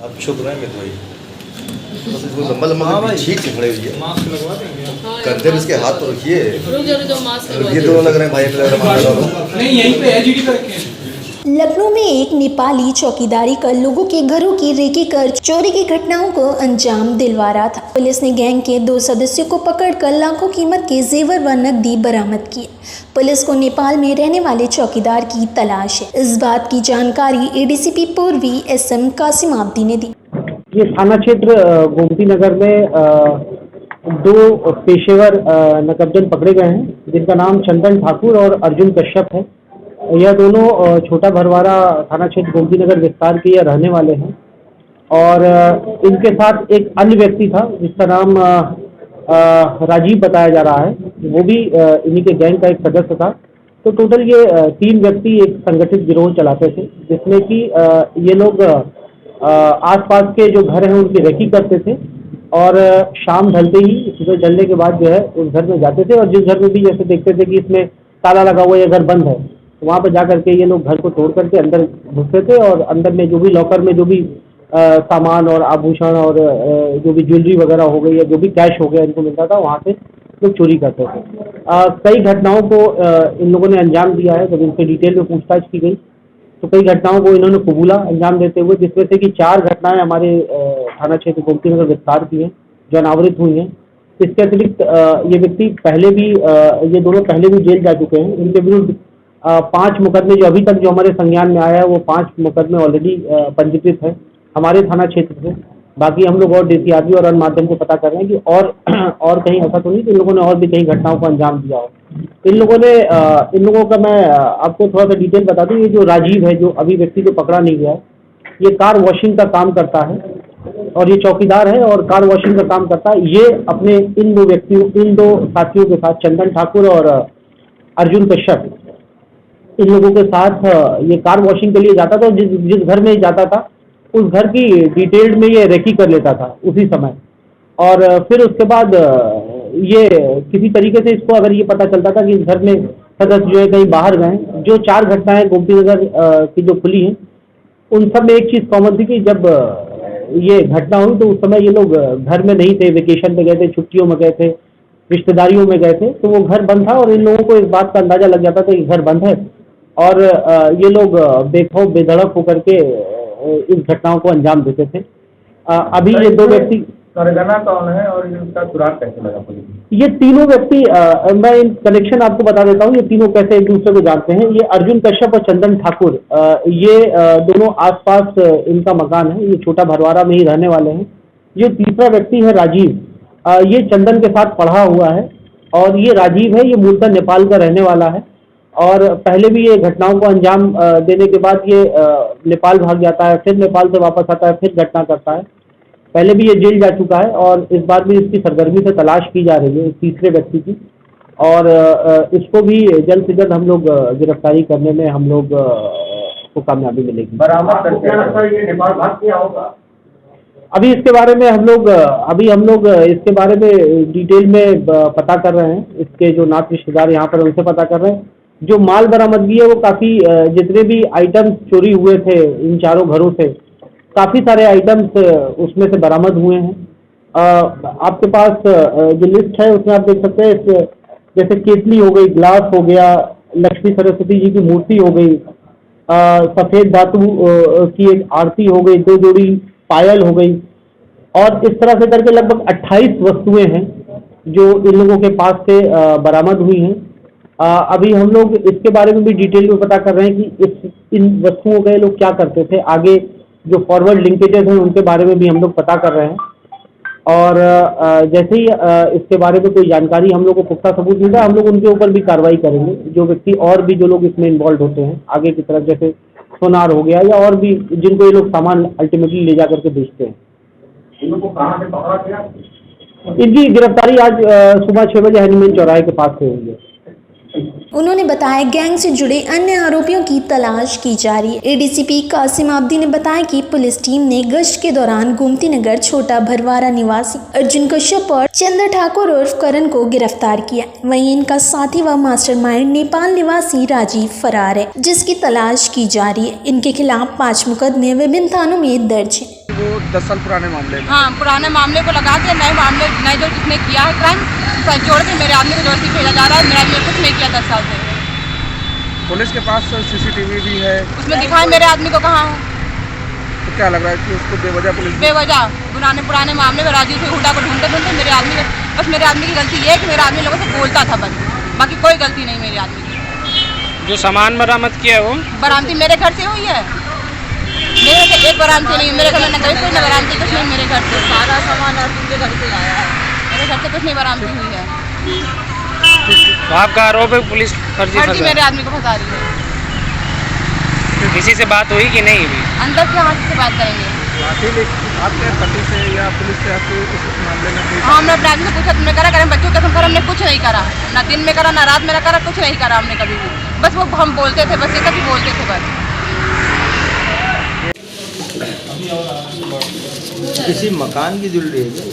आप छुप रहे हैं मित भाई, बस इसको लंबा लंबा छींक के खड़े हुए, मास्क लगवा देंगे। कंधे पे इसके हाथ तो रखिए। रुक जाओ मास्क लगवा ये दोनों लग रहे हैं भाई, लग रहा है नहीं यहीं पे है, जीडी पे रखे हैं। लखनऊ में एक नेपाली चौकीदारी कर लोगों के घरों की रेकी कर चोरी की घटनाओं को अंजाम दिलवा रहा था। पुलिस ने गैंग के 2 सदस्यों को पकड़कर लाखों कीमत के जेवर व नकदी बरामद किए। पुलिस को नेपाल में रहने वाले चौकीदार की तलाश है। इस बात की जानकारी एडीसीपी पूर्वी SM कासिम आब्दी ने दी। ये थाना क्षेत्र गोमती नगर में 2 पेशेवर नकबजन पकड़े गए हैं, जिनका नाम चंदन ठाकुर और अर्जुन कश्यप है। यह दोनों छोटा भरवारा थाना क्षेत्र गोमती नगर विस्तार के रहने वाले हैं और इनके साथ एक अन्य व्यक्ति था जिसका नाम राजीव बताया जा रहा है, वो भी इन्हीं के गैंग का एक सदस्य था। तो टोटल ये 3 व्यक्ति एक संगठित गिरोह चलाते थे, जिसमें कि ये लोग आसपास के जो घर हैं उनकी रेकी करते थे और शाम ढलते ही, सुबह ढलने के बाद जो है उस घर में जाते थे और जिस घर में भी जैसे देखते थे कि इसमें ताला लगा हुआ है या घर बंद है, तो वहाँ पर जा करके ये लोग घर को तोड़ करके अंदर घुसते थे और अंदर में जो भी लॉकर में जो भी सामान और आभूषण और जो भी ज्वेलरी वगैरह हो गई या जो भी कैश हो गया इनको मिलता था, वहाँ से लोग चोरी करते थे। कई घटनाओं को इन लोगों ने अंजाम दिया है। जब इनसे डिटेल में पूछताछ की गई तो कई घटनाओं को इन्होंने कबूला अंजाम देते हुए, जिसमें से कि 4 घटनाएं हमारे थाना क्षेत्र गोमती नगर विस्तार की हैं जो अनावरित हुई हैं। इसके अतिरिक्त ये व्यक्ति पहले भी, ये दोनों पहले भी जेल जा चुके हैं। इनके विरुद्ध 5 मुकदमे जो अभी तक जो हमारे संज्ञान में आया है वो 5 मुकदमे ऑलरेडी पंजीकृत है हमारे थाना क्षेत्र से। बाकी हम लोग और DCRB और अन्य माध्यम से पता कर रहे हैं कि और कहीं ऐसा तो नहीं कि इन लोगों ने और भी कहीं घटनाओं को अंजाम दिया हो। इन लोगों का मैं आपको थोड़ा सा डिटेल बता दूं। ये जो राजीव है, जो अभी व्यक्ति को पकड़ा नहीं गया है, ये कार वॉशिंग का काम करता है और ये चौकीदार है और कार वॉशिंग का काम करता है। ये अपने इन 2 साथियों के साथ, चंदन ठाकुर और अर्जुन कश्यप, इन लोगों के साथ ये कार वॉशिंग के लिए जाता था। जिस घर में जाता था उस घर की डिटेल्ड में ये रेकी कर लेता था उसी समय, और फिर उसके बाद ये किसी तरीके से इसको अगर ये पता चलता था कि इस घर में सदस्य जो है कहीं बाहर गए, जो 4 घटनाएं गोमती नगर की जो खुली हैं उन सब में एक चीज़ कॉमन थी कि जब ये घटना हुई तो उस समय ये लोग घर में नहीं थे, वेकेशन पे गए थे, छुट्टियों में गए थे, रिश्तेदारियों में गए थे, तो वो घर बंद था और इन लोगों को इस बात का अंदाजा लग जाता था कि घर बंद है और ये लोग बेखौफ बेधड़क होकर के इस घटनाओं को अंजाम देते थे। अभी ये 2 व्यक्ति, सरगना कौन है और इनका सुराग कैसे लगा पुलिस? ये तीनों व्यक्ति, मैं इन कनेक्शन आपको बता देता हूँ, ये तीनों कैसे एक दूसरे को जानते हैं। ये अर्जुन कश्यप और चंदन ठाकुर, ये दोनों आसपास इनका मकान है, ये छोटा भरवारा में ही रहने वाले हैं। ये तीसरा व्यक्ति है राजीव, ये चंदन के साथ पढ़ा हुआ है और ये राजीव है, ये मूलतः नेपाल का रहने वाला है और पहले भी ये घटनाओं को अंजाम देने के बाद ये नेपाल भाग जाता है, फिर नेपाल से वापस आता है, फिर घटना करता है। पहले भी ये जेल जा चुका है और इस बार भी इसकी सरगर्मी से तलाश की जा रही है इस तीसरे व्यक्ति की, और इसको भी जल्द से जल्द हम लोग गिरफ्तारी करने में हम लोग को कामयाबी मिलेगी। बरामद करके ये नेपाल भाग गया होगा। अभी इसके बारे में हम लोग इसके बारे में डिटेल में पता कर रहे हैं। इसके जो नात रिश्तेदार यहाँ पर उनसे पता कर रहे हैं। जो माल बरामदगी है वो काफ़ी, जितने भी आइटम्स चोरी हुए थे इन 4 घरों से, काफ़ी सारे आइटम्स उसमें से बरामद हुए हैं। आपके पास जो लिस्ट है उसमें आप देख सकते हैं, जैसे केतली हो गई, ग्लास हो गया, लक्ष्मी सरस्वती जी की मूर्ति हो गई, सफ़ेद धातु की एक आरती हो गई, 2 जोड़ी पायल हो गई, और इस तरह से करके लगभग 28 वस्तुएं हैं जो इन लोगों के पास से बरामद हुई हैं। अभी हम लोग इसके बारे में भी डिटेल में पता कर रहे हैं कि इन वस्तुओं का ये लोग क्या करते थे। आगे जो फॉरवर्ड लिंकेजेस हैं उनके बारे में भी हम लोग पता कर रहे हैं और जैसे ही इसके बारे में कोई जानकारी हम लोग को पुख्ता सबूत मिलता है, हम लोग उनके ऊपर भी कार्रवाई करेंगे। जो व्यक्ति और भी जो लोग इसमें इन्वॉल्व होते हैं आगे की तरफ, जैसे सोनार हो गया या और भी जिनको ये लोग सामान अल्टीमेटली ले जा करके बेचते हैं। इनको कहाँ से पकड़ा गया? इनकी गिरफ्तारी आज सुबह 6 बजे हनीमैन चौराहे के पास से हुई है। उन्होंने बताया गैंग से जुड़े अन्य आरोपियों की तलाश की जा रही है। एडीसीपी कासिम आब्दी ने बताया कि पुलिस टीम ने गश्त के दौरान गोमती नगर छोटा भरवारा निवासी अर्जुन कश्यप और चंद्र ठाकुर उर्फ करण को गिरफ्तार किया। वहीं इनका साथी व मास्टरमाइंड नेपाल निवासी राजीव फरार है, जिसकी तलाश की जा रही है। इनके खिलाफ 5 मुकदमे विभिन्न थानों में दर्ज है। वो 10 साल पुराने मामले में। हाँ, पुराने मामले को लगा के नए मामले नए जो जिसने किया है क्राइम जोड़ के मेरे आदमी को जोड़ के भेजा जा रहा है। मेरा आदमी कुछ नहीं किया 10 साल से। पुलिस के पास CCTV भी है, उसमें दिखाए मेरे आदमी को कहाँ है। तो क्या लग रहा है कि उसको बेवजह पुलिस बेवजह पुराने मामले में राजू से हुड्डा को ढूंढते ढूंढते मेरे आदमी को, बस मेरे आदमी की गलती ये है कि मेरा आदमी लोगों से बोलता था बस, बाकी कोई गलती नहीं मेरे आदमी की। जो सामान बरामद किया है वो बरामदी मेरे घर से हुई है। मेरे से एक बरामदी नहीं, मेरे घर में न कहीं कोई न बरामदी कुछ नहीं। मेरे घर से सारा सामान अर्जुन के घर से आया है, मेरे घर से कुछ नहीं बरामदी हुई है। तो आपका आरोप है पुलिस फर्जी मेरे आदमी को फंसा रही है। किसी से बात हुई कि नहीं हुई? अंदर के हाथ से बात करेंगे। आपके पति से या पुलिस से आपको इस मामले में कोई? हाँ, हमने अपने आदमी से पूछा तुमने करा करें बच्चों कसम कर, हमने कुछ नहीं करा, ना दिन में करा ना रात में करा, कुछ नहीं करा हमने कभी भी। बस वो हम बोलते थे, बस ये कभी बोलते थे बस। किसी मकान की जुड़ी है क्या?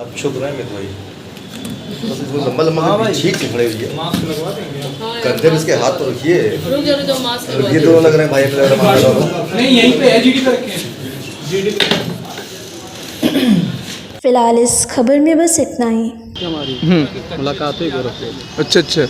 आप छुप रहे हैं मेरे भाई, बस वो लंबा लंबा छींक से खड़े हुए हैं। कंधे में इसके हाथ तो रखिए, ये दोनों लग रहे हैं भाई लग रहे हैं। नहीं यहीं पे है, जीडी पे रखे हैं, जीडी पे। फिलहाल इस खबर में बस इतना ही। मुलाकात हुई। अच्छा।